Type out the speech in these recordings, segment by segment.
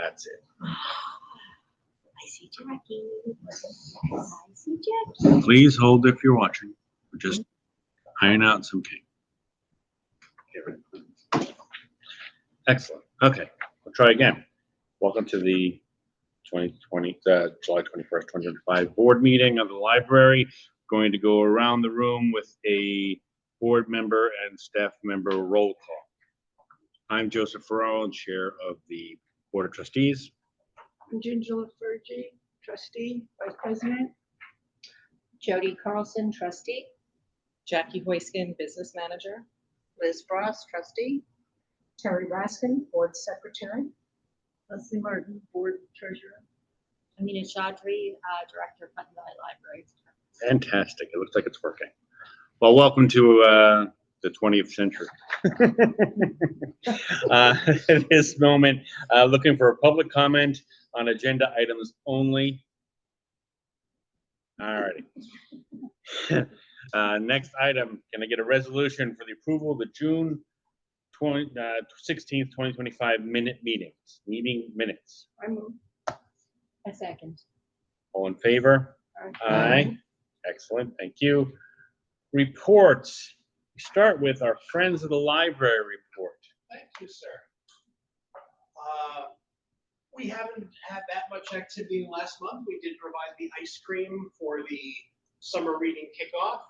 That's it. I see Jackie. I see Jackie. Please hold if you're watching. We're just iron out some cake. Excellent. Okay, we'll try again. Welcome to the July 21st, 2025 board meeting of the library. Going to go around the room with a board member and staff member roll call. I'm Joseph Farrell, Chair of the Board of Trustees. I'm Ginger Fergie, Trustee, Vice President. Jody Carlson, Trustee. Jackie Hoiskin, Business Manager. Liz Frost, Trustee. Terry Raskin, Board Secretary. Leslie Martin, Board Treasurer. Amina Chaudhry, Director of Putnam Valley Library. Fantastic. It looks like it's working. Well, welcome to the 20th century. At this moment, looking for a public comment on agenda items only. All righty. Next item, can I get a resolution for the approval of the June 16th, 2025 meeting minutes? I move. A second. All in favor? Aye. Excellent, thank you. Reports. We start with our Friends of the Library report. Thank you, sir. We haven't had that much activity last month. We did provide the ice cream for the summer reading kickoff.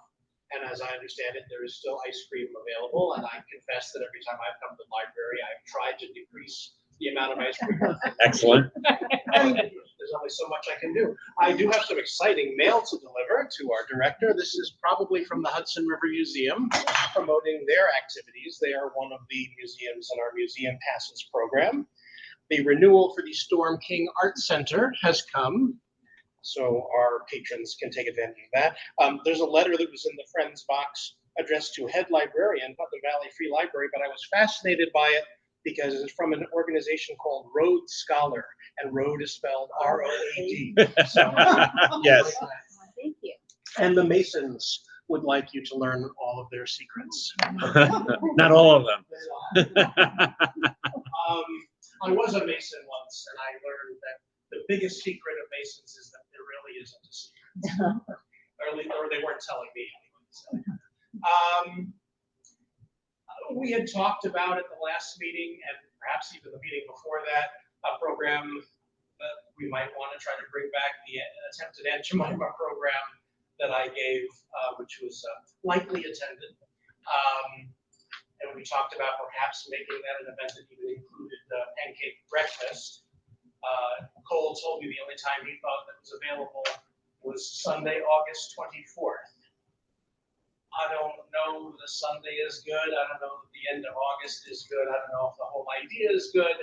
And as I understand it, there is still ice cream available. And I confess that every time I've come to the library, I've tried to decrease the amount of ice cream. Excellent. There's only so much I can do. I do have some exciting mail to deliver to our director. This is probably from the Hudson River Museum promoting their activities. They are one of the museums in our Museum Passes program. The renewal for the Storm King Art Center has come, so our patrons can take advantage of that. There's a letter that was in the Friends box addressed to head librarian, Putnam Valley Free Library, but I was fascinated by it because it's from an organization called Road Scholar, and Road is spelled R-O-A-D. So, Yes. Thank you. and the Masons would like you to learn all of their secrets. Not all of them. I was a Mason once, and I learned that the biggest secret of Masons is that there really isn't a secret. or they weren't telling me anyway. So. We had talked about at the last meeting, and perhaps even the meeting before that, a program that we might want to try to bring back, the attempted Aunt Jemima program that I gave, which was lightly attended. And we talked about perhaps making that an event that even included pancake breakfast. Cole told me the only time he thought that was available was Sunday, August 24th. I don't know if the Sunday is good. I don't know if the end of August is good. I don't know if the whole idea is good.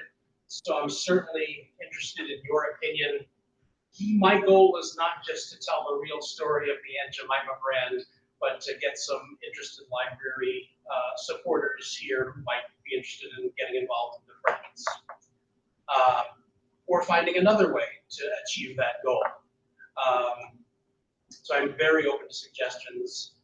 So I'm certainly interested in your opinion. My goal is not just to tell the real story of the Aunt Jemima brand, but to get some interested library supporters here who might be interested in getting involved in the Friends. Or finding another way to achieve that goal. So I'm very open to suggestions.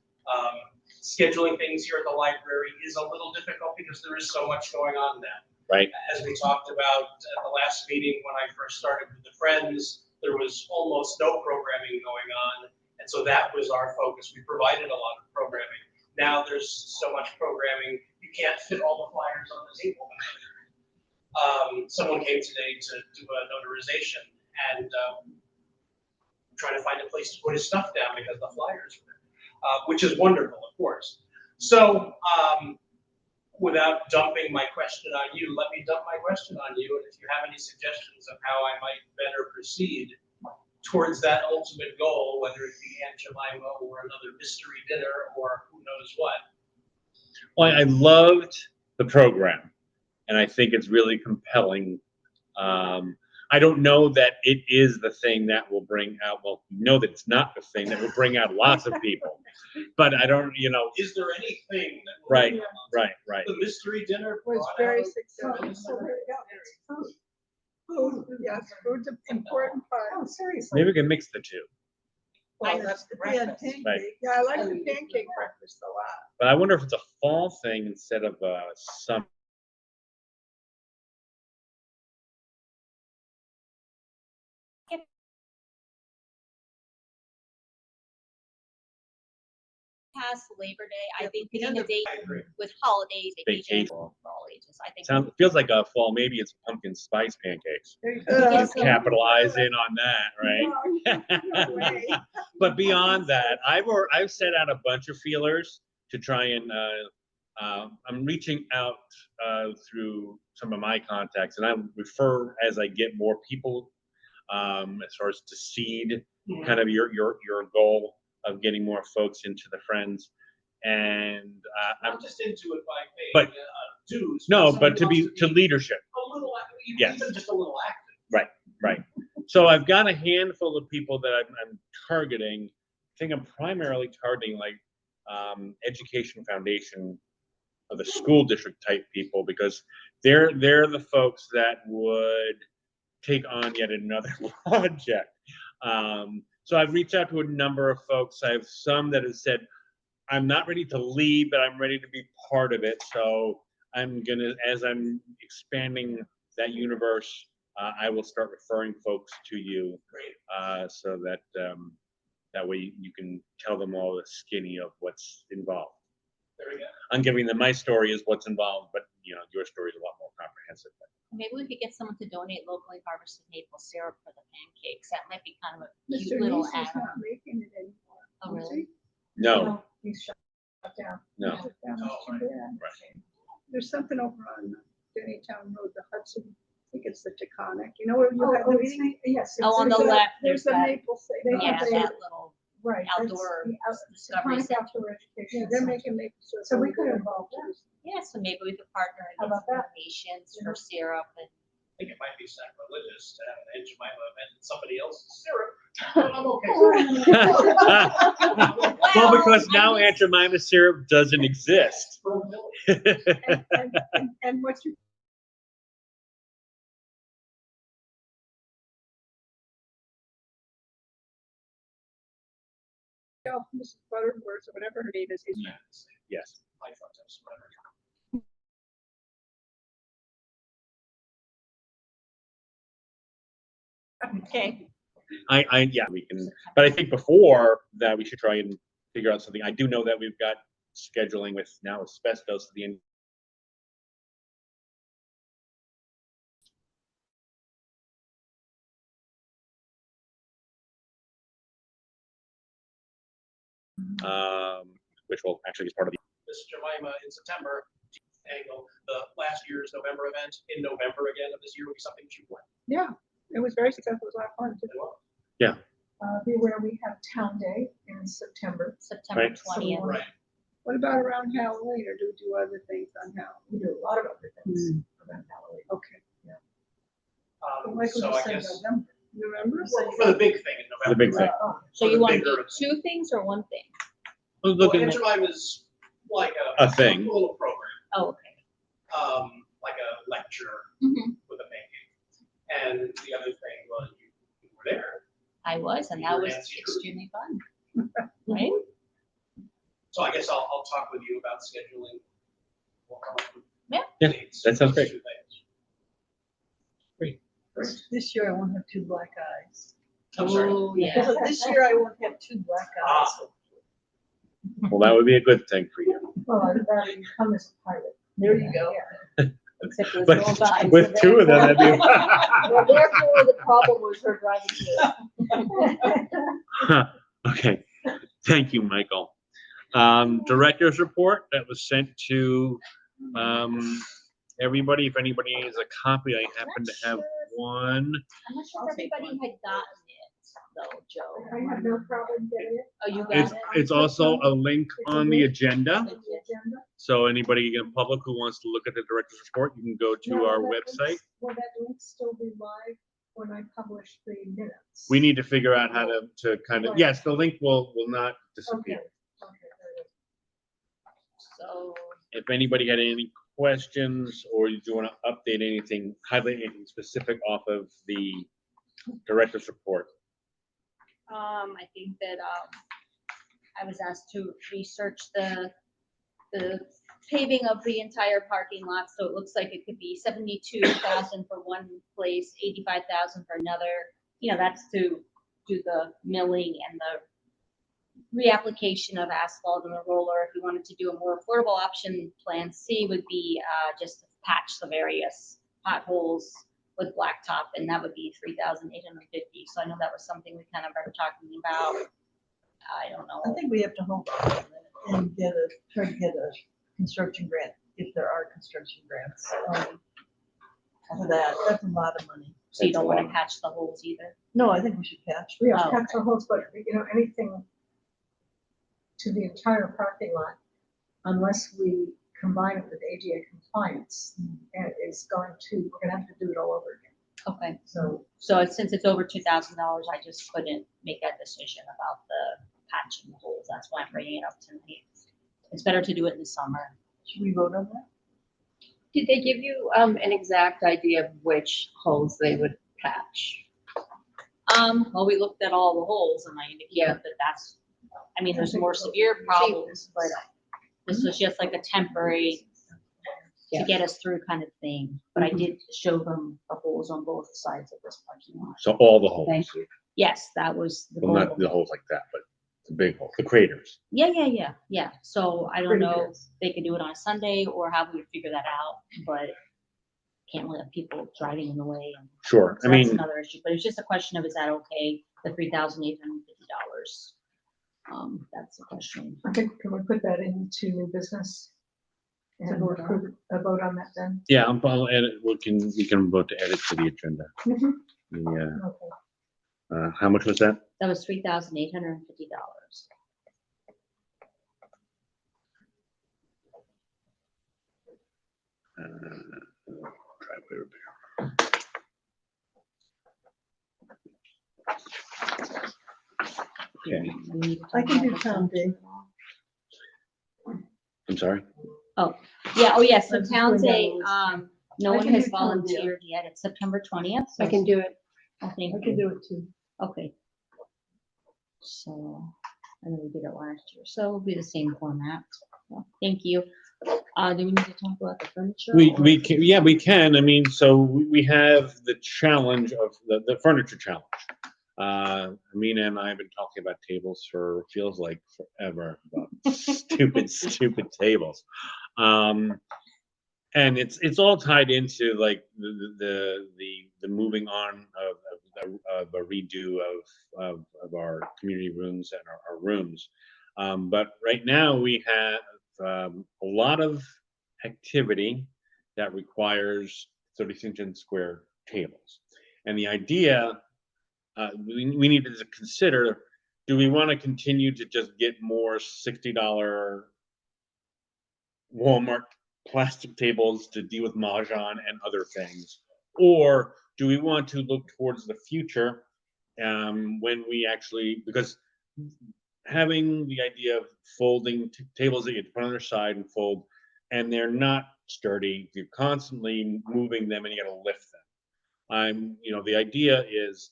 Scheduling things here at the library is a little difficult because there is so much going on now. Right. As we talked about at the last meeting when I first started with the Friends, there was almost no programming going on. And so that was our focus. We provided a lot of programming. Now there's so much programming, you can't fit all the flyers on the table. Someone came today to do a notarization and trying to find a place to put his stuff down because the flyers were there, which is wonderful, of course. So without dumping my question on you, let me dump my question on you. And if you have any suggestions of how I might better proceed towards that ultimate goal, whether it be Aunt Jemima or another mystery dinner or who knows what. Well, I loved the program, and I think it's really compelling. I don't know that it is the thing that will bring out, well, you know that it's not the thing that will bring out lots of people, but I don't, Is there anything that will right, bring out right. the mystery dinner Was brought very out successful. Food, yes, food's an important part. Oh, seriously. Maybe we can mix the two. Well, that's the if we had breakfast. pancake, Right. yeah, I like the pancake breakfast a lot. But I wonder if it's a fall thing instead of a summer. past Labor Day. I Yeah, think the picking end a of- date I agree. with holidays, vacation Vacation. for all ages. I think. Feels like a fall, maybe it's pumpkin spice pancakes. There you Yes. go. Capitalize in on that, right? No way. But beyond that, I've set out a bunch of feelers to try and I'm reaching out through some of my contacts, and I refer as I get more people as far as to seed kind of your goal of getting more folks into the Friends, and I'm Not just into it by paying But- dues. no, somebody but to wants be to leadership. a little, Yes. even just a little active. Right. So I've got a handful of people that I'm targeting. I think I'm primarily targeting like education foundation of the school district type people, because they're the folks that would take on yet another project. So I've reached out to a number of folks. I have some that have said, I'm not ready to lead, but I'm ready to be part of it. So I'm gonna, as I'm expanding that universe, I will start referring folks to you, so that that way you can tell them all the skinny of what's involved. There we go. I'm giving them my story is what's involved, but your story is a lot more comprehensive. Maybe we could get someone to donate locally harvested maple syrup for the pancakes. That might be kind of a Mr. cute little Neese is add-on. not making it anymore. Oh, is really? he? No, He's shut down. no, Shut down, Oh, that's too bad. right. There's something over on Dennytown Road, the Hudson, I think it's the Taconic, you know where you had the meeting? Yes. Oh, on it's- the There's a- left, There's there's a that- maple syrup. Yeah, they- that little Right. that's outdoor the discovery Taconic center. Outdoor Education. Yeah, they're Center. making maple syrup. So we over could there. involve them. Yeah, so maybe we could partner How and get about some that? donations for syrup and. I think it might be sacrilegious to have an Aunt Jemima event and somebody else's syrup, but I'm okay. Well, because I now was- Aunt Jemima syrup doesn't exist. And what you. Oh, Mrs. Butterworth or whatever her name is. Yes. I thought that was better. Okay. Yeah, we can, but I think before that, we should try and figure out something. I do know that we've got scheduling with now asbestos at the end. Which will actually is part of the, Miss Jemima in September, angle, the last year's November event in November again of this year would be something she would. Yeah, it was very successful, it was a lot of fun too. Be aware we have Town Day in September. September Right. 20th. Right. What about around Halloween, or do we do other things on Halloween? We do a lot of other things around Halloween. Okay. Like we So just I said, guess November? for the big thing in November. The big thing. So For you the want to bigger do two things or one thing? well, Well, looking Aunt at, Jemima's like A thing. a little program, Oh, okay. like a lecture Mhm. with a pancake. And the other thing was you were there. I was, and that You're was Nancy Drew. extremely fun. Right? So I guess I'll talk with you about scheduling. We'll come up with Yeah. Yeah, dates that sounds for those great. two things. This year I won't have two black eyes. I'm sorry. Oh, yeah. This year I won't have two black eyes. well, that would be a good thing for you. Well, I'd rather you come as a pilot. There you go. Except with But no guys. with two of them, that'd be. Well, therefore, the problem was her driving here. Okay, thank you, Michael. Director's report that was sent to everybody. If anybody needs a copy, I happen to have one. I'm not sure I'll if take everybody had gotten it, though, Joe. I have no problem getting it. Oh, you It's, got it? it's also a link on the agenda. On the agenda. So anybody in public who wants to look at the director's report, you can go to Now, our will that website. link- Will that link still be live when I publish the minutes? We need to figure out how to kind of, yes, the link will not Okay, disappear. okay, there it is. So, If anybody had any questions or you do want to update anything, highlight anything specific off of the director's report. I think that, I was asked to research the paving of the entire parking lot, so it looks like it could be 72,000 for one place, 85,000 for another. You know, that's to do the milling and the reapplication of asphalt and the roller. If you wanted to do a more affordable option, Plan C would be just to patch the various potholes with blacktop, and that would be $3,850. So I know that was something we kind of were talking about. I don't I know. think we have to hold on a minute and try to get a construction grant, if there are construction grants. For that, that's a lot of money. So you don't want to patch the holes either. No, I think we should patch. Yeah, Oh, that's the whole, but anything to the entire parking lot, unless we combine it with ADA compliance, and is going to, we're gonna have to do it all over again. Okay. So, Since it's over $2,000, I just couldn't make that decision about the patching the holes. That's why I'm bringing it up tonight. It's better to do it in the summer. Should we vote on that? Did they give you an exact idea of which holes they would patch? Well, we looked at all the holes and I indicated that that's, I mean, there's more severe problems, but this was just like a temporary to get us through kind of thing. But I did show them the holes on both sides of this parking lot. So all the holes. Thank you. Yes, that was the Well, goal. not the holes like that, but the big holes, the craters. Yeah. So I don't Pretty know good. if they could do it on a Sunday or how we would figure that out, but can't let people driving in the way. Sure. So I that's mean, another issue, but it's just a question of, is that okay? The $3,850. That's the question. I think, can we put that into new business? And we'll approve a vote on that then? yeah, I'll edit, we can vote to edit to the agenda. Mhm. The, Okay. how much was that? That was $3,850. Driveway repair. Okay, I can do town day. I'm sorry. Yeah, yes, so I'm just town going down day, the list. no I one can has do town day. volunteered yet. It's September 20th. I can do it. I think. I can do it too. Okay. So, and then we did it last year, so it'll be the same format. Well, thank you. Do we need to talk about the furniture? or- We can, yeah, we can. I mean, so we have the challenge of the furniture challenge. Amina and I have been talking about tables for, feels like forever, about stupid tables. And it's all tied into like the moving on of a redo of our community rooms and our rooms. But right now we have a lot of activity that requires 36-inch square tables. And the idea, we needed to consider, do we want to continue to just get more $60 Walmart plastic tables to deal with Mahjong and other things? Or do we want to look towards the future when we actually, because having the idea of folding tables that you put on their side and fold, and they're not sturdy, you're constantly moving them and you got to lift them. The idea is,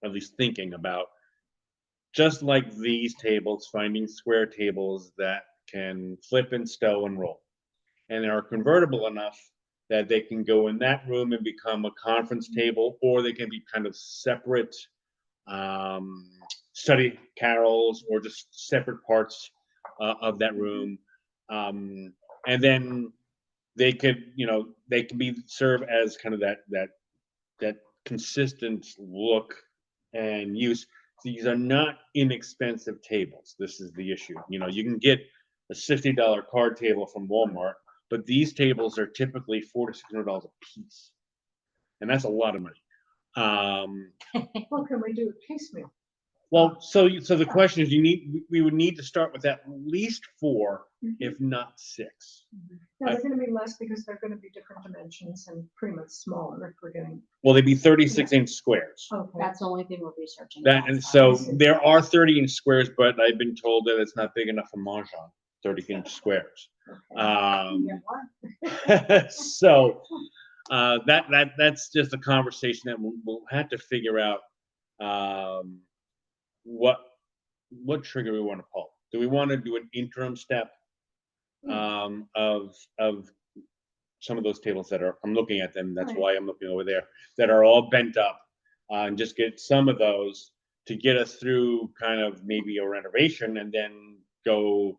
at least thinking about, just like these tables, finding square tables that can flip and stow and roll. And they are convertible enough that they can go in that room and become a conference table, or they can be kind of separate study carrels or just separate parts of that room. And then they could, they can be serve as kind of that consistent look and use. These are not inexpensive tables. This is the issue. You can get a $60 card table from Walmart, but these tables are typically $400 to $600 a piece, and that's a lot of money. Well, can we do it piecemeal? Well, so the question is, we would need to start with at least 4, if not 6. No, they're gonna be less because they're gonna be different dimensions and pretty much smaller if we're getting, Well, they'd be 36-inch squares. okay. That's the only thing we're researching. And so there are 30-inch squares, but I've been told that it's not big enough for Mahjong, 30-inch squares. Yeah, why? So that's just a conversation that we'll have to figure out what trigger we want to pull. Do we want to do an interim step of some of those tables that are, I'm looking at them, that's Right. why I'm looking over there, that are all bent up, and just get some of those to get us through kind of maybe a renovation and then go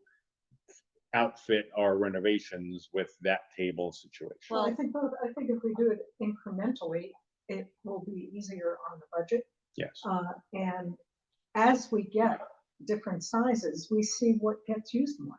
outfit our renovations with that table situation. Well, I think if we do it incrementally, it will be easier on the budget. Yes. And as we get different sizes, we see what gets used more.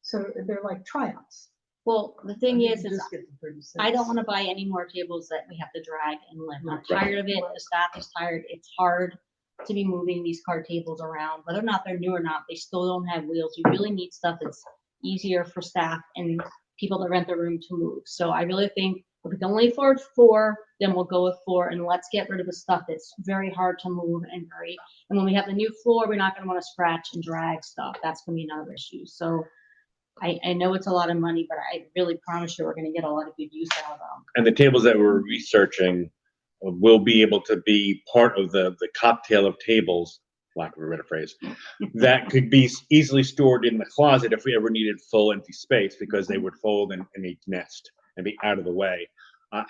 So they're like tryouts. Well, the thing You is can just get the 36. I don't wanna buy any more tables that we have to drag and lift. I'm Right. tired of it, the staff is tired, it's hard to be moving these card tables around, whether or not they're new or not, they still don't have wheels. You really need stuff that's easier for staff and people that rent the room to move. So I really think if we can only afford 4, then we'll go with 4, and let's get rid of the stuff that's very hard to move and when we have the new floor, we're not gonna wanna scratch and drag stuff. That's gonna be another issue. So I know it's a lot of money, but I really promise you we're gonna get a lot of good use out of them. And the tables that we're researching will be able to be part of the cocktail of tables, lack of a better phrase, that could be easily stored in the closet if we ever needed full empty space, because they would fold and a nest and be out of the way.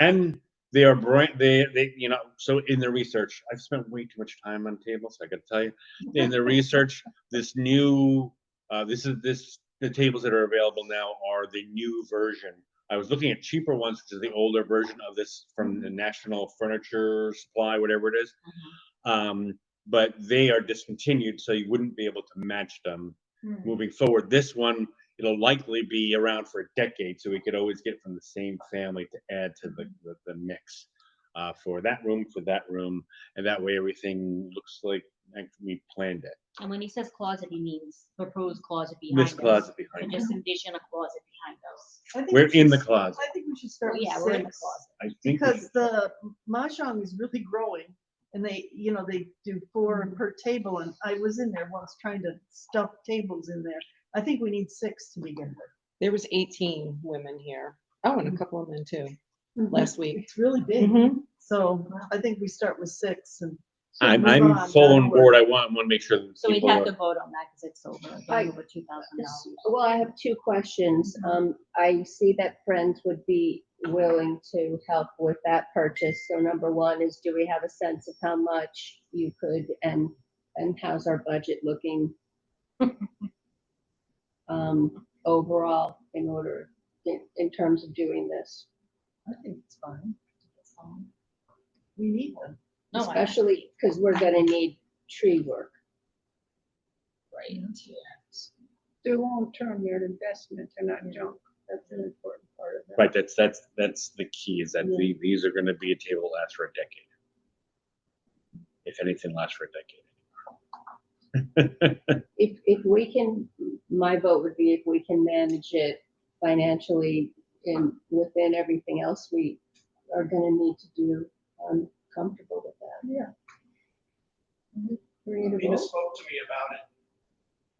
And they are bright, they, you know, so in the research, I've spent way too much time on tables, I gotta tell you. In the research, this new, the tables that are available now are the new version. I was looking at cheaper ones, which is the older version of this from the National Furniture Supply, whatever it is. But they are discontinued, so you wouldn't be able to match them moving forward. This one, it'll likely be around for a decade, so we could always get from the same family to add to the mix for that room, and that way everything looks like we planned it. And when he says closet, he means proposed closet behind us. This closet So behind us. just envision a closet behind us. I think We're we in should the s- closet. I think we should start Oh, with yeah, we're in the 6, closet. I think we because should- the mahjong is really growing, and they do 4 per table, and I was in there once trying to stuff tables in there. I think we need 6 to begin with. There was 18 women here. Oh, and a couple of men too, last week. It's really big, Mhm. so I think we start with 6 and. I'm move on full on downward. board. I want to make sure that So we'd people have are. to vote on that because it's over $2,000. Well, I have 2 questions. I see that Friends would be willing to help with that purchase. So number 1 is, do we have a sense of how much you could, and how's our budget looking overall in terms of doing this? I think it's fine. We need them. No, I- Especially because we're gonna need tree work. Right. They're long-term, they're an investment, they're not junk. That's an important part of it. Right, that's the key, is that Yeah. these are gonna be a table that lasts for a decade. If anything, lasts for a decade. If we can, my vote would be if we can manage it financially and within everything else we are gonna need to do, I'm comfortable with that. Yeah. Ready to Mina vote? spoke to me about it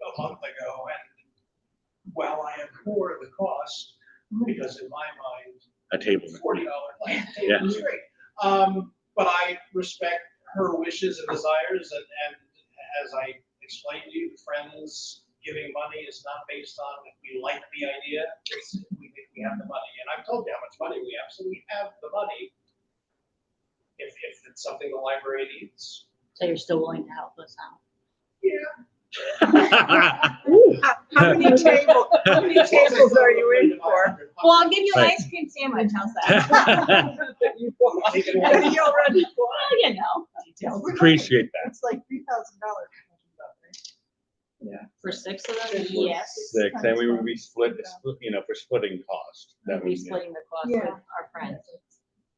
a month ago, and while I abhor the cost, because in my mind, A table. $40 like Yeah. table is great. But I respect her wishes and desires, and as I explained to you, the Friends giving money is not based on if we like the idea, it's if we think we have the money. And I've told you how much money we have, so we have the money if it's something the library needs. So you're still willing to help us out? How many tables are you in for? Well, I'll give you an Right. ice cream sandwich, how's that? What are you already for? Well, you know, details. Appreciate that. It's like $3,000. For 6 of them, yes. 6, and we would be split, for splitting cost. We'll That be would, splitting the cost Yeah. with our friends,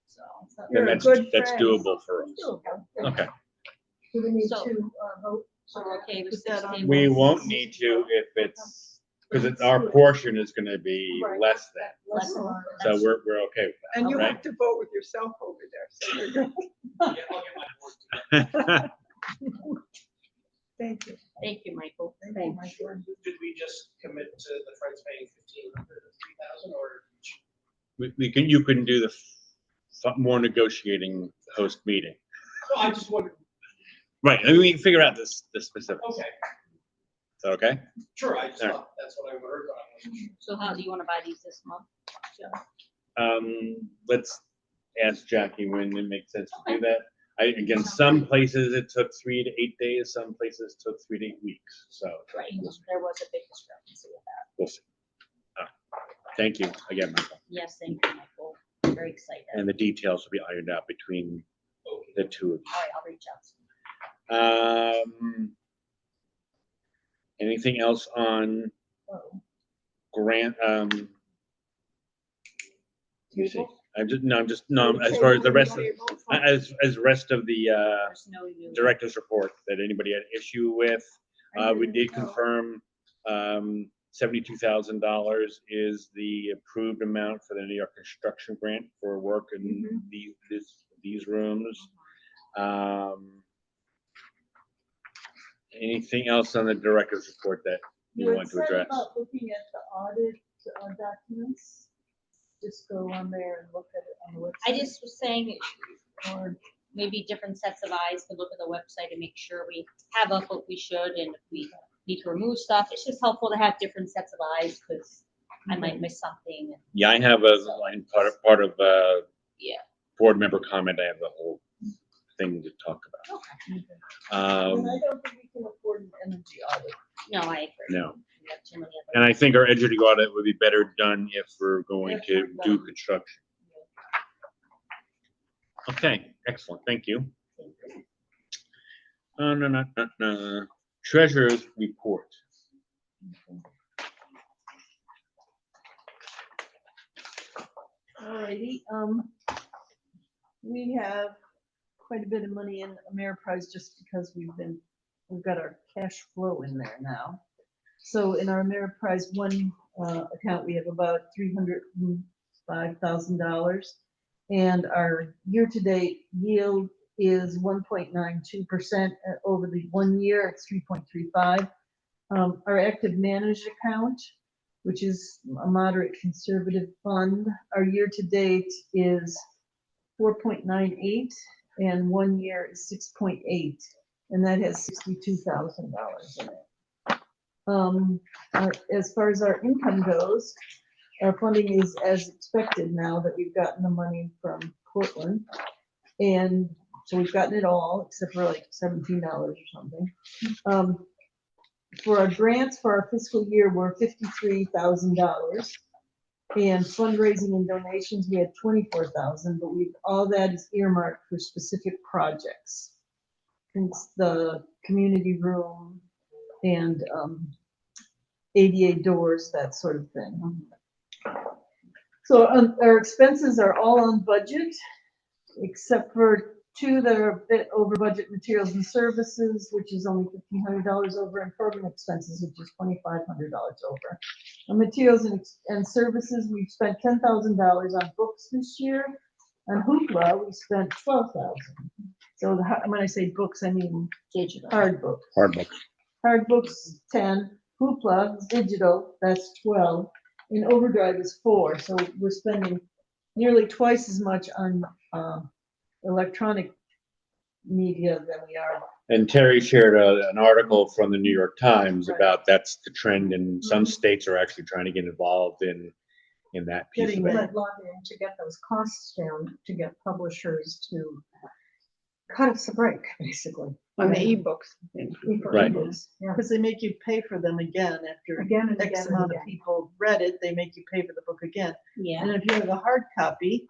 so. then You're a that's good that's friend. doable for us. Okay. Do we need So- to vote? So we're okay with Put 6 that on. tables? We won't need to if it's, because our portion is gonna be Right. less than, Less than- so we're okay with And you Right. have to vote with yourself over there, so you're good. Yeah, I'll get my board together. that. Thank you. Thank you, Michael. Thanks. Did we just commit to the Friends paying 1,500 or 3,000, or? You can do the more negotiating host meeting. No, I just wondered, Right, and we can figure out the specifics. okay, Is that okay? sure, I just All right. thought that's what I heard, but I wasn't sure. So how do you wanna buy these this month? Let's ask Jackie when it makes sense to do that. Again, some places it took 3 to 8 days, some places took 3 to 8 weeks, so. Right, there was a big discrepancy with that. We'll see. Thank you again, Michael. Yes, thank you, Michael. I'm very excited. And the details will be ironed out between the two of All right, I'll reach out. you. Anything else on grant, let me see. I'm just, as far as the rest of, as rest of the, There's no new. director's report that anybody had issue with. We did confirm, $72,000 is the approved amount for the New York construction grant for work in these rooms. Anything else on the director's report that you You want had to said address? about looking at the audit documents. Just go on there and look at it on the website. I just was saying, Or maybe different sets of eyes to look at the website and make sure we have up what we should, and if we need to remove stuff, it's just helpful to have different sets of eyes, because I might miss something. Yeah, I have a line, part of Yeah. board member comment. I have the whole thing to talk about. and I Um, don't think we can afford an energy audit. No, I agree. no. We have too many And other. I think our energy audit would be better done if we're going If to we're do done. construction. Okay, excellent, thank you. Treasurer's report. Alrighty, we have quite a bit of money in Ameriprise just because we've got our cash flow in there now. So in our Ameriprise one account, we have about $305,000. And our year-to-date yield is 1.92%. Over the 1 year, it's 3.35. Our active managed account, which is a moderate conservative fund, our year-to-date is 4.98, and 1 year is 6.8, and that has $62,000 in it. As far as our income goes, our funding is as expected now that we've gotten the money from Portland. And so we've gotten it all, except for like $17 or something. For our grants for our fiscal year were $53,000. And fundraising and donations, we had 24,000, but all that is earmarked for specific projects. It's the community room and ADA doors, that sort of thing. So our expenses are all on budget, except for two that are a bit over budget: materials and services, which is only $1,500 over, and program expenses, which is $2,500 over. On materials and services, we've spent $10,000 on books this year. On Hoopla, we spent $12,000. So when I say books, I mean Digital. hard books. Hard book. Hard books, 10. Hoopla, digital, that's 12. And Overdrive is 4. So we're spending nearly twice as much on electronic media than we are. And Terry shared an article from the New York Times Right. about that's the trend, and some Mhm. states are actually trying to get involved in that piece Getting of it. that. Lobbying to get those costs down, to get publishers to cut us a break, basically. On the ebooks. Right. Yeah, Because they make you pay for them again after again and X again and amount of again. people read it, they make you pay for the book again. Yeah. And if you have a hard copy,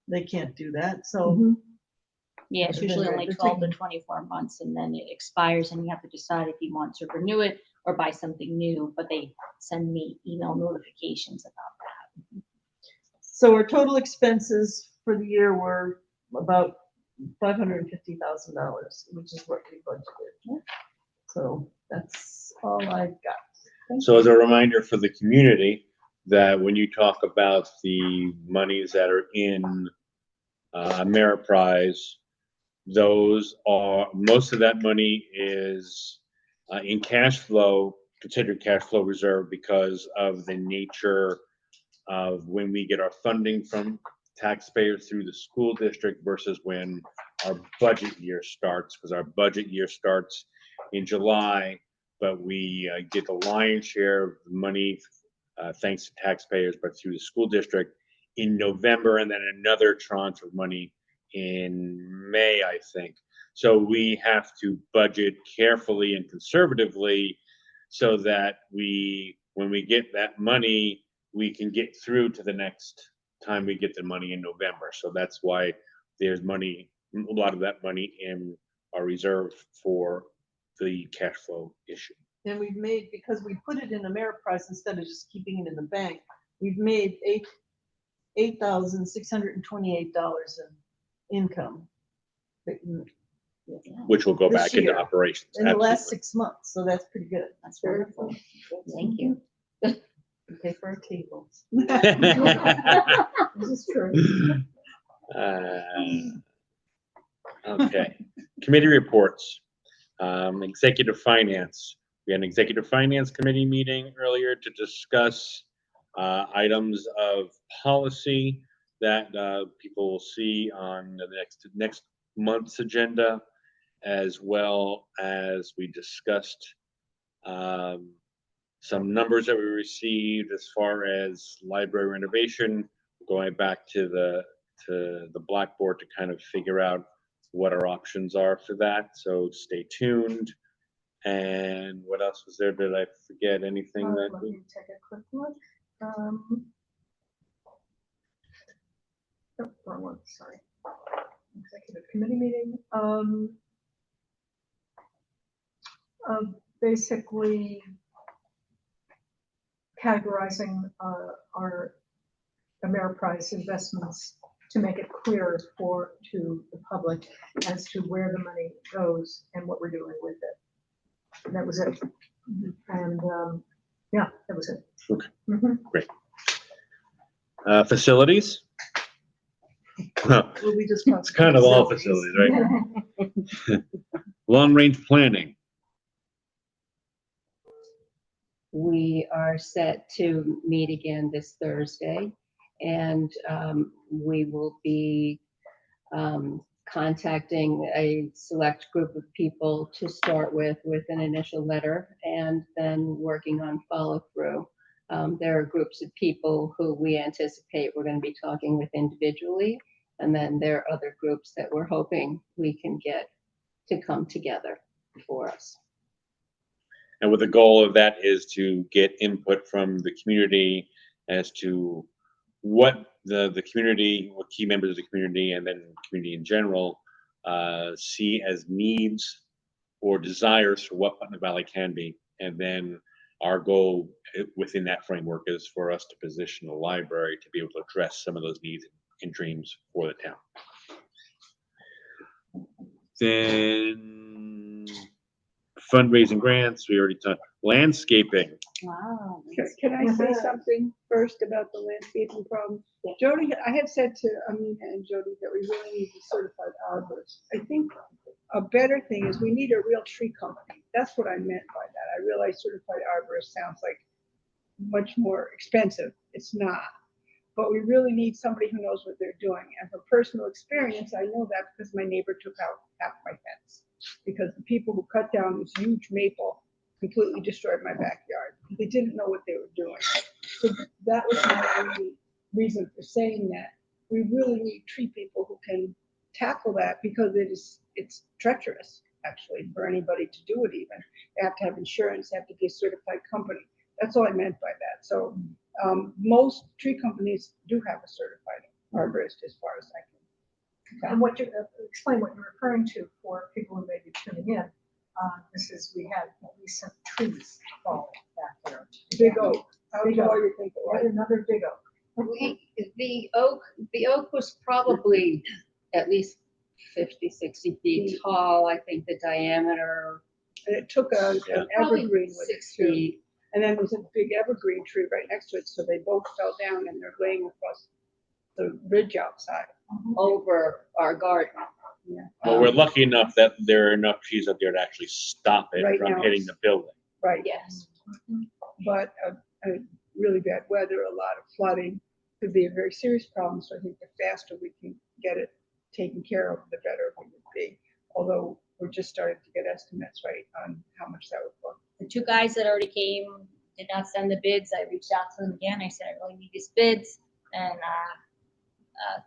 they can't do that. So Mhm. Yeah, it's They're usually only taking- 12 to 24 months, and then it expires, and you have to decide if you want to renew it or buy something new, but they send me email notifications about that. So our total expenses for the year were about $550,000, which is what we budgeted. So that's all I've got. Thank So as a reminder for the community, that when you talk about the monies that are in Ameriprise, most of that money is in cash flow, considered cash flow reserve, because of the nature of when we get our funding from taxpayers through the school district versus when our budget year starts, because our budget year starts in July, but we get the lion's share of the money, thanks to taxpayers, but through the school district in November, and then another tranche of money in May, I think. So we have to budget carefully and conservatively so that when we get that money, we can get through to the next time we get the money in November. So that's why there's money, a lot of that money in our reserve for the cash flow issue. And we've made, because we put it in Ameriprise instead of just keeping it in the bank, we've made $8,628 in income Which will go This back into year, operations. in the last Absolutely. 6 months, so that's pretty good. That's wonderful. Thank you. We pay for our tables. This is true. Okay, committee reports. Executive finance. We had an executive finance committee meeting earlier to discuss items of policy that people will see on the next month's agenda, as well as we discussed some numbers that we received as far as library renovation, going back to the Blackboard to kind of figure out what our options are for that. So stay tuned. And what else was there? Did I forget anything that Let we? me take a quick look. Oh, wrong one, sorry. Executive committee meeting. Basically categorizing our Ameriprise investments to make it clearer to the public as to where the money goes and what we're doing with it. And that was it. And yeah, that was it. Okay. Mhm. Facilities. Well, Well, we just it's kind of all facilities, right? Long range planning. We are set to meet again this Thursday, and we will be contacting a select group of people to start with an initial letter, and then working on follow through. There are groups of people who we anticipate we're going to be talking with individually, and then there are other groups that we're hoping we can get to come together for us. And with the goal of that is to get input from the community as to what the community, what key members of the community, and then community in general see as needs or desires for what Putnam Valley can be. And then our goal within that framework is for us to position the library to be able to address some of those needs and dreams for the town. Then fundraising grants, we already talked. Landscaping. Wow. Can I say something first about the landscaping problem? Jody, I had said to Amina and Jody that we really need a certified arborist. I think a better thing is we need a real tree company. That's what I meant by that. I realize certified arborist sounds like much more expensive. It's not. But we really need somebody who knows what they're doing. And from personal experience, I know that because my neighbor took out half my fence. Because the people who cut down this huge maple completely destroyed my backyard. They didn't know what they were doing. So that was my only reason for saying that. We really need tree people who can tackle that, because it's treacherous, actually, for anybody to do it even. They have to have insurance, they have to be a certified company. That's all I meant by that. So most tree companies do have a certified arborist, as far as I can tell. And what you explain what you're referring to for people who may be tuning in. This is, we had recent trees fall back there. Big oak. How Big tall oak. you think it was? Yet another big oak. The oak was probably at least 50, 60 feet tall. I think the diameter And it took an probably evergreen with it 6 too. feet. And then there's a big evergreen tree right next to it, so they both fell down and they're laying across the ridge outside. Over our garden. Yeah. But we're lucky enough that there are enough trees up there to actually stop it Right from now. hitting the building. Right. Yes. But really bad weather, a lot of flooding could be a very serious problem. So I think the faster we can get it taken care of, the better it would be. Although we're just starting to get estimates, right, on how much that would cost. The two guys that already came did not send the bids. I reached out to them again. I said, I really need these bids. And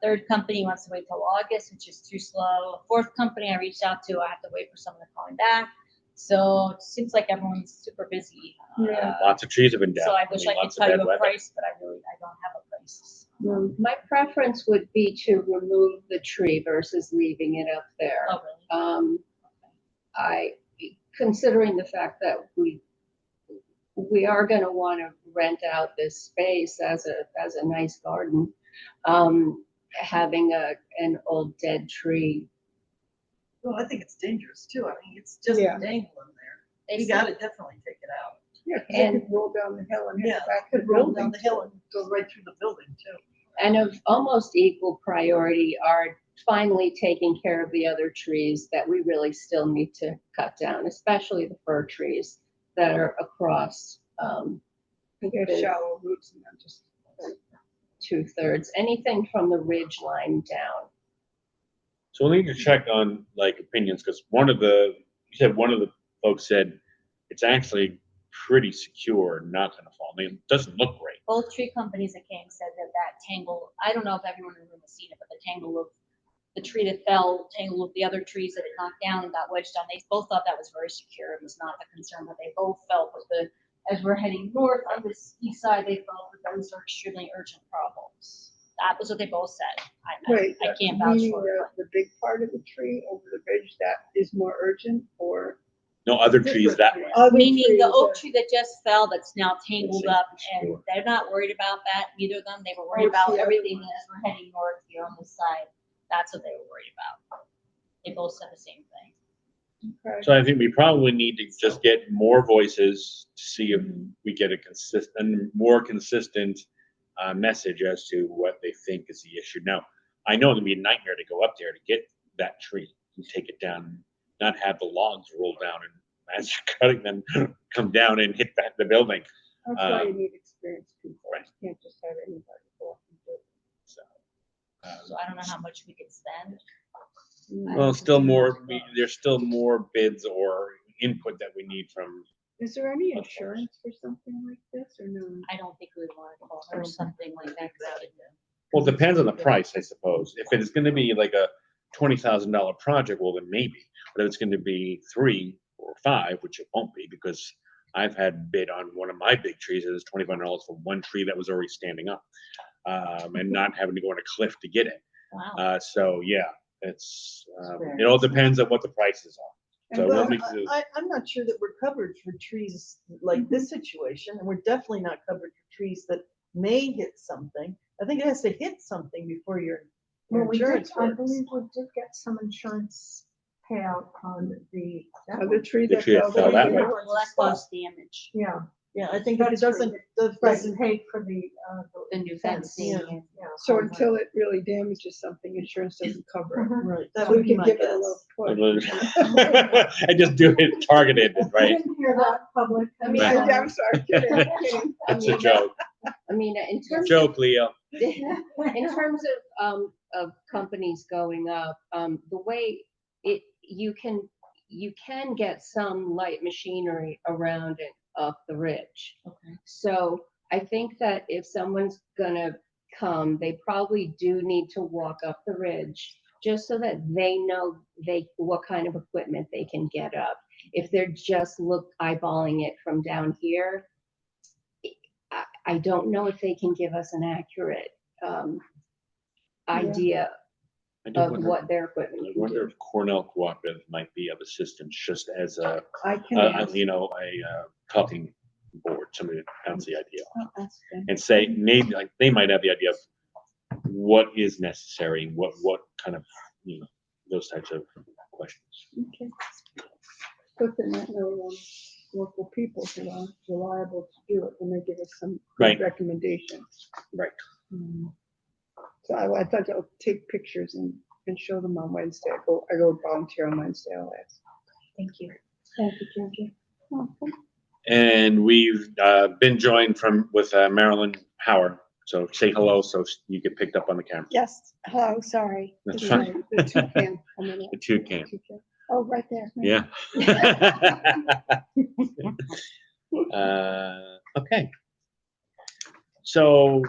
Third company wants to wait till August, which is too slow. Fourth company I reached out to, I have to wait for someone to call me back. So it seems like everyone's super busy. Yeah. Lots of trees have been down. So I wish mean, I could lots of tell you bad a weather. price, but I don't have a price. My preference would be to remove the tree versus leaving it up there. Oh, really? Considering the fact that we are gonna wanna rent out this space as a nice garden, having an old dead tree. Well, I think it's dangerous too. I mean, it's just Yeah. dangling there. They You said- gotta definitely take it out. Yeah, 'cause And- it could roll down the hill and hit Yeah, the back of could the roll building. down the hill and go right through the building too. And of almost equal priority are finally taking care of the other trees that we really still need to cut down, especially the fir trees that are across They have shallow roots and they're just. 2/3. Anything from the ridge line down. So we'll need to check on like opinions, because you said one of the folks said it's actually pretty secure, not gonna fall. I mean, it doesn't look great. Both tree companies that came said that tangle, I don't know if everyone in the room has seen it, but the tangle of the tree that fell, tangle of the other trees that it knocked down and got wedged down, they both thought that was very secure. It was not a concern, but they both felt with as we're heading north on this east side, they felt that those are extremely urgent problems. That was what they both said. Right. I can't vouch Meaning for it. the big part of the tree over the ridge, that is more urgent or? No other trees that way. other Meaning the trees oak that- tree that just fell that's now tangled Let's up, see, and sure. they're not worried about that, neither of them. They were worried Oh, about see, everything as we're heading north here on this side. That's what they were worried about. They both said the same thing. Okay. So I think we probably need to just get more voices to see if Mm-hmm. we get a more consistent message as to what they think is the issue. Now, I know it'd be a nightmare to go up there to get that tree and take it down, not have the logs roll down and as you're cutting them, come down and hit the building. That's why you need experienced people. Right. You can't just have anybody go up and do it. So, So I don't know how much we could spend. well, there's still more bids or input that we need from. Is there any Of course. insurance for something like this or no? I don't think we would want to call her something like that. 'Cause I would- Well, it depends on the price, I suppose. If it's gonna be like a $20,000 project, well, then maybe. But if it's gonna be 3 or 5, which it won't be, because I've had bid on one of my big trees, it was $2,500 for one tree that was already standing up. And not having to go on a cliff to get it. Wow. So, yeah, it all depends on what the prices are. So But what we do, I'm not sure that we're covered for trees like this situation, and we're definitely not covered for trees that may hit something. I think it has to hit something before your Well, we did, insurance I works. believe we did get some insurance payout on the. that The one. tree The that tree that fell fell down. that way. Well, that caused damage. Yeah. Yeah, I think if it That's true. doesn't, Doesn't pay for the. The new fencing, fencing. yeah. So until it really damages something, insurance doesn't cover it. Mhm. right, that So we would be can my give it a little guess. push. I just do it targeted, I right? didn't hear that public. I mean, Right. I'm sorry, kidding, kidding. That's a joke. I mean, in terms Joke, Leo. in terms of companies going up, the way you can get some light machinery around it up the ridge. Okay. So I think that if someone's gonna come, they probably do need to walk up the ridge just so that they know what kind of equipment they can get up. If they're just eyeballing it from down here, I don't know if they can give us an accurate idea I do of wonder- what their equipment I can wonder do. if Cornell Cooperative might be of assistance just as a I can ask. talking board, somebody to bounce the idea off. I'll ask them. And say, maybe, like, they might have the idea of what is necessary, what kind of, those types of questions. Okay. Good to know local people who are reliable to do it when they give us some Right. good recommendations. Right. So I thought I'll take pictures and show them on Wednesday. I go volunteer on Wednesday. I'll ask. Thank you. Thank you, Ginger. Okay. And we've been joined with Marilyn Howard. So say hello so you get picked up on the camera. Yes, hello, sorry. That's The fine. The toucan coming in. The toucan. Oh, right there. Yeah. Okay. So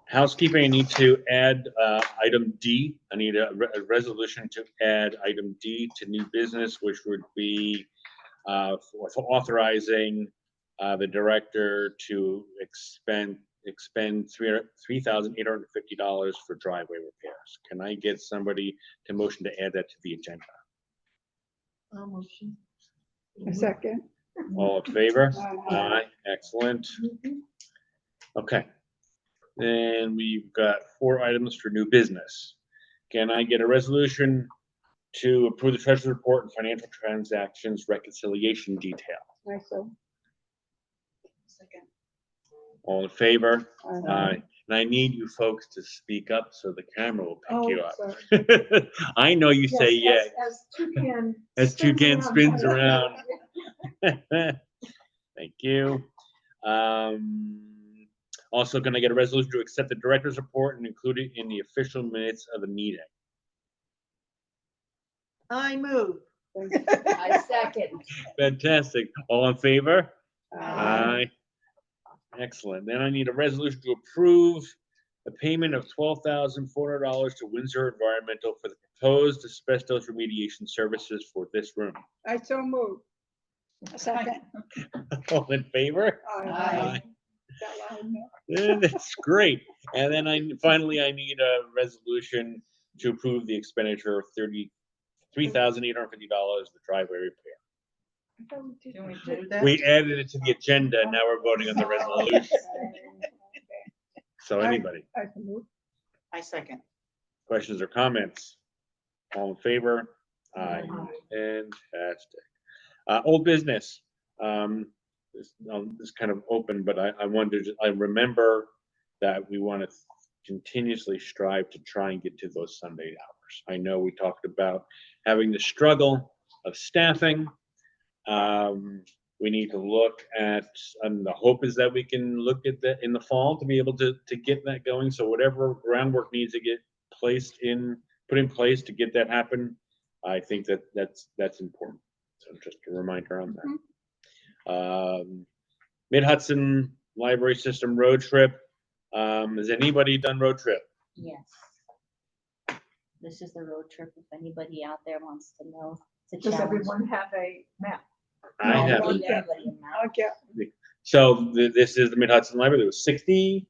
Housekeeping, I need to add item D. I need a resolution to add item D to new business, which would be for authorizing the director to expend $3,850 for driveway repairs. Can I get somebody to motion to add that to the agenda? Motion. A second. All in favor? Aye. Aye, excellent. Okay. Then we've got 4 items for new business. Can I get a resolution to approve the treasurer's report and financial transactions reconciliation detail? Myself. Second. All in favor? Aye. Aye. And I need you folks to speak up so the camera will pick you Oh, up. sorry. I know you say yeah. As toucan. As toucan spins around. Thank you. Also, can I get a resolution to accept the director's report and include it in the official minutes of the meeting? I move. I second. Fantastic. All in favor? Aye. Excellent. Then I need a resolution to approve the payment of $12,400 to Windsor Environmental for the proposed asbestos remediation services for this room. I so move. A second. All in favor? Aye. That loud enough. That's great. And then finally, I need a resolution to approve the expenditure of $33,850 for driveway repair. I thought we did Can we that. do that? We added it to the agenda, now we're voting on the resolution. So anybody, I so move. I second. questions or comments? All in favor? Aye. Fantastic. Old business. This kind of open, but I wondered, I remember that we want to continuously strive to try and get to those Sunday hours. I know we talked about having the struggle of staffing. We need to look at, and the hope is that we can look at that in the fall to be able to get that going. So whatever groundwork needs to get put in place to get that happen, I think that's important. So just a reminder on that. Mid-Hudson Library System road trip. Has anybody done road trip? Yes. This is the road trip, if anybody out there wants to know. It's a Does challenge. everyone have a map? I No, we have. need everybody in that. Okay. So this is the Mid-Hudson Library. There was 70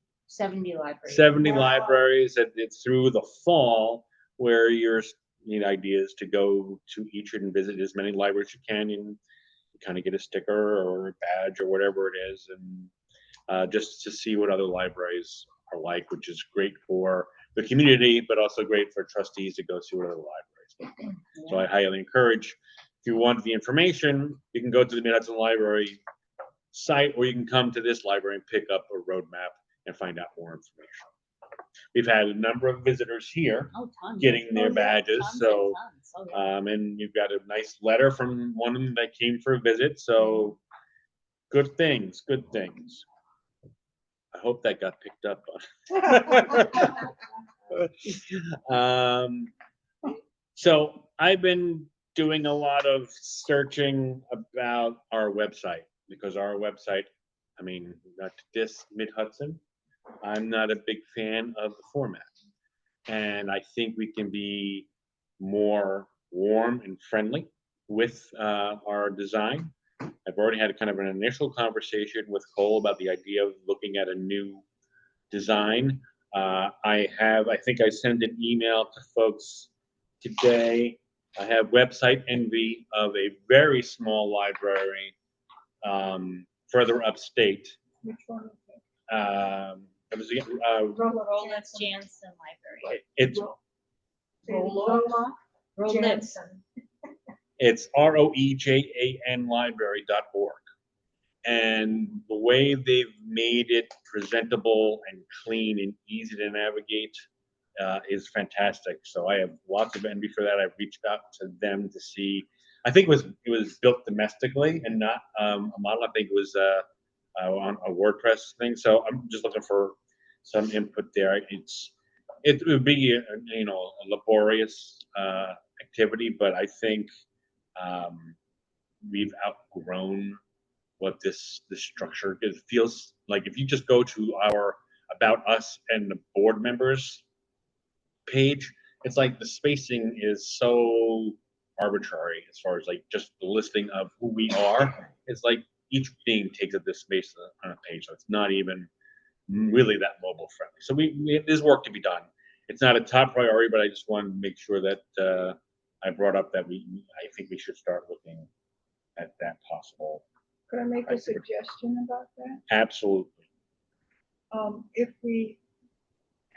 libraries. 70 Wow. libraries, and it's through the fall where you need ideas to go to each and visit as many libraries as you can, and kind of get a sticker or a badge or whatever it is, and just to see what other libraries are like, which is great for the community, but also great for trustees to go see what other libraries look like. So I highly encourage, if you want the information, you can go to the Mid-Hudson Library site, or you can come to this library and pick up a road map and find out more information. We've had a number of visitors here Oh, tons. getting their badges, Tons and so tons. Oh, yeah. and you've got a nice letter from one of them that came for a visit, so good things, good things. I hope that got picked up on. So I've been doing a lot of searching about our website, because our website, I mean, not to diss Mid-Hudson, I'm not a big fan of the format. And I think we can be more warm and friendly with our design. I've already had kind of an initial conversation with Cole about the idea of looking at a new design. I think I sent an email to folks today. I have website envy of a very small library further upstate. Which one is it? It was, That's Jansen Library. it's Roloff Jansen. It's ROEJAN library.org. And the way they've made it presentable and clean and easy to navigate is fantastic. So I have lots of envy for that. I've reached out to them to see. I think it was built domestically and not a model. I think it was on a WordPress thing. So I'm just looking for some input there. It would be a laborious activity, but I think we've outgrown what this structure. It feels like if you just go to our about us and the board members page, it's like the spacing is so arbitrary as far as like just the listing of who we are. It's like each thing takes up this space on a page, so it's not even really that mobile friendly. So there's work to be done. It's not a top priority, but I just wanted to make sure that I brought up that I think we should start looking at that possible. Could I make a suggestion about that? Absolutely. If we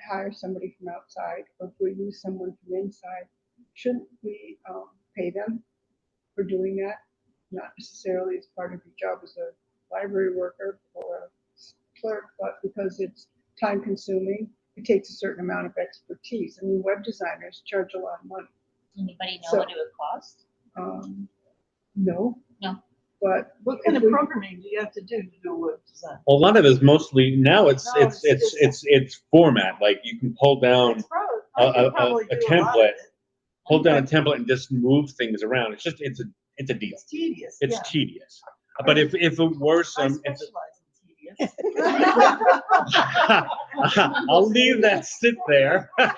hire somebody from outside, or if we use someone from inside, shouldn't we pay them for doing that? Not necessarily as part of your job as a library worker or a clerk, but because it's time consuming, it takes a certain amount of expertise. I mean, web designers charge a lot of money. Anybody know So- what it would cost? No. No. But What kind of if we- programming do you have to do web design? Well, a lot of it is mostly now it's No, it's format. Like you can pull down It's probably, I can probably a do a lot of template. it. pull down a template and just move things around. It's just it's a deal. It's tedious, It's yeah. tedious. But if it were I some, specialize in tedious. I'll leave that sit there. I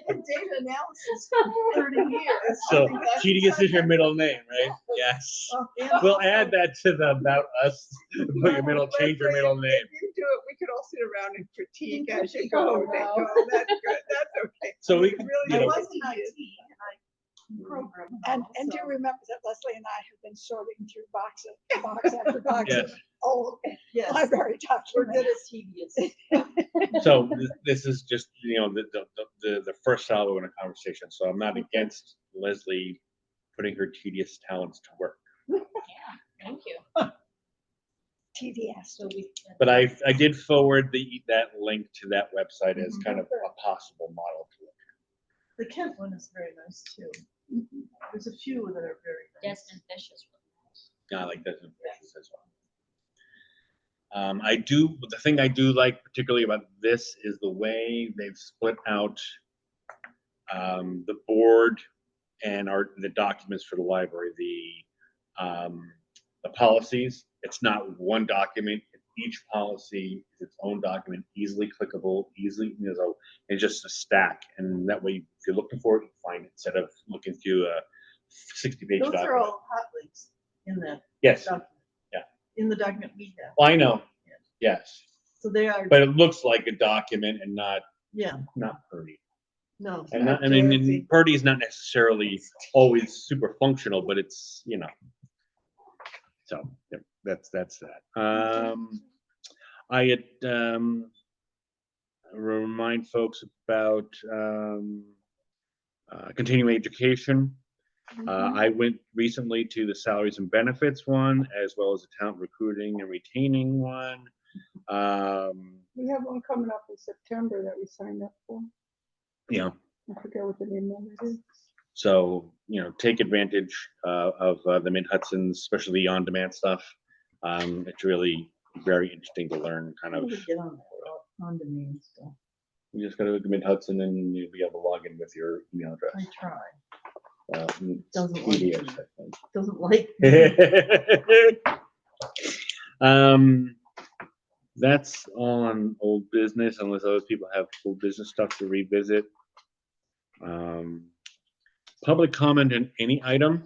did data analysis for 30 years. I So think that's tedious is your exciting. middle name, right? Yes. And We'll add that to the about us. Put your middle, change your middle name. If you do it, we could all sit around and critique as you go. They go, that's good, that's okay. So we, It you really I know, is was in IT, tedious. and I program. And do remember that Leslie and I have been sorting through box after box Yes. of old Yes, library we're good documents. at tedious. so this is just, the first salvo in a conversation. So I'm not against Leslie putting her tedious talents to work. Yeah, thank you. TDS. So we. But I did forward that link to that website as kind of a possible model to look The Kent one is very nice too. There's a few that are very nice. Desmond Fish is really nice. at. I like that as well. The thing I do like particularly about this is the way they've split out the board and the documents for the library, the policies. It's not one document. Each policy is its own document, easily clickable, it's just a stack. And that way, if you're looking for it, you find it instead of looking through a 60-page Those document. are all hot links in that Yes, document. Yeah. In the document we have. well, I know. Yes, So they are, but it looks like a document and not yeah, Purdy. no. And and Purdy is not necessarily always super functional, but it's So yep, that's that. I had remind folks about continuing education. I went recently to the salaries and benefits one, as well as the talent recruiting and retaining one. We have one coming up in September that we signed up for. Yeah, I forget what the name of it is. so take advantage of the Mid-Hudson's, especially the on-demand stuff. It's really very interesting to learn. Kind How of, do we get on that, on demand stuff? you just got to go to Mid-Hudson and you'll be able to log in with your email address. I try. It's Doesn't like tedious, me. I think. Doesn't like me. That's all on old business, unless other people have old business stuff to revisit. Public comment on any item?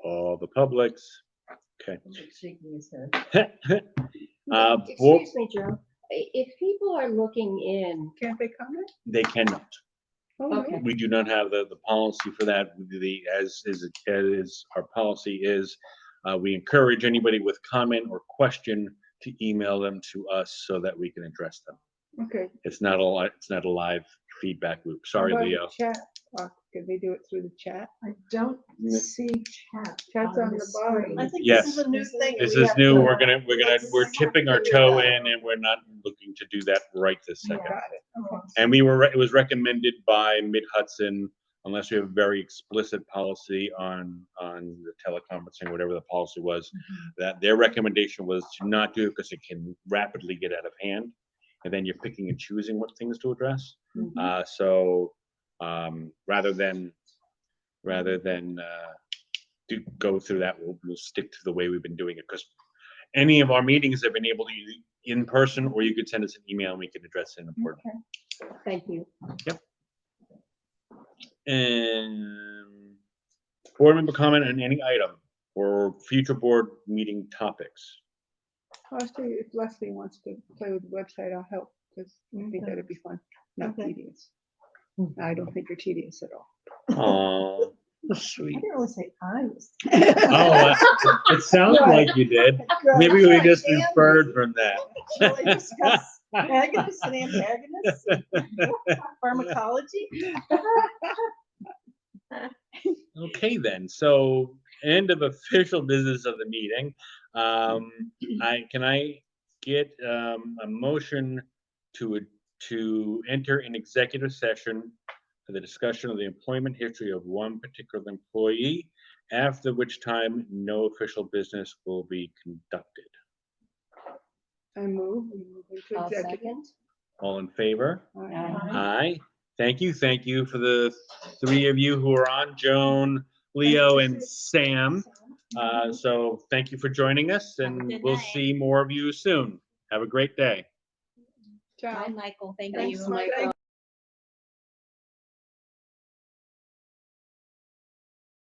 All the publics. Okay. Shaking his head. Board- Excuse me, Joe. If people are looking in, Can't they comment? They cannot. Oh, Okay. We do not have the policy for that. As our policy is, we encourage anybody with comment or question to email them to us so that we can address them. okay. It's not a live feedback loop. Sorry, How about Leo. Chat. Could they do it through the chat? I don't see chat. Chat's on the bottom. I think Yes. this is a new thing. This we is have new. to- We're tipping our toe in, and we're not looking to do that right this second. Got it. Okay. And it was recommended by Mid-Hudson, unless we have a very explicit policy on the teleconferencing, whatever the policy was, that their recommendation was to not do it because it can rapidly get out of hand. And then you're picking and choosing what things to address. So rather than go through that, we'll stick to the way we've been doing it. Because any of our meetings have been able to in person, or you could send us an email and we can address it in a board. Thank you. And board member comment on any item or future board meeting topics. Honestly, if Leslie wants to play with the website, I'll help, because I think that'd be fun, not Okay. tedious. I don't think you're tedious at all. Oh, I sweet. didn't really say I was. Oh, it sounded like you did. Maybe we just inferred from that. Shall I discuss agonists and antagonists? Pharmacology? Okay, then. So end of official business of the meeting. Can I get a motion to enter an executive session for the discussion of the employment history of one particular employee, after which time no official business will be conducted. I move, we move into I'll executive. second. All in favor? Aye. Aye. Thank you. Thank you for the three of you who are on, Joan, Leo, and Sam. So thank you for joining us, and Good we'll night. see more of you soon. Have a great day. Ciao. Bye, Michael. Thank Thanks, you. Michael.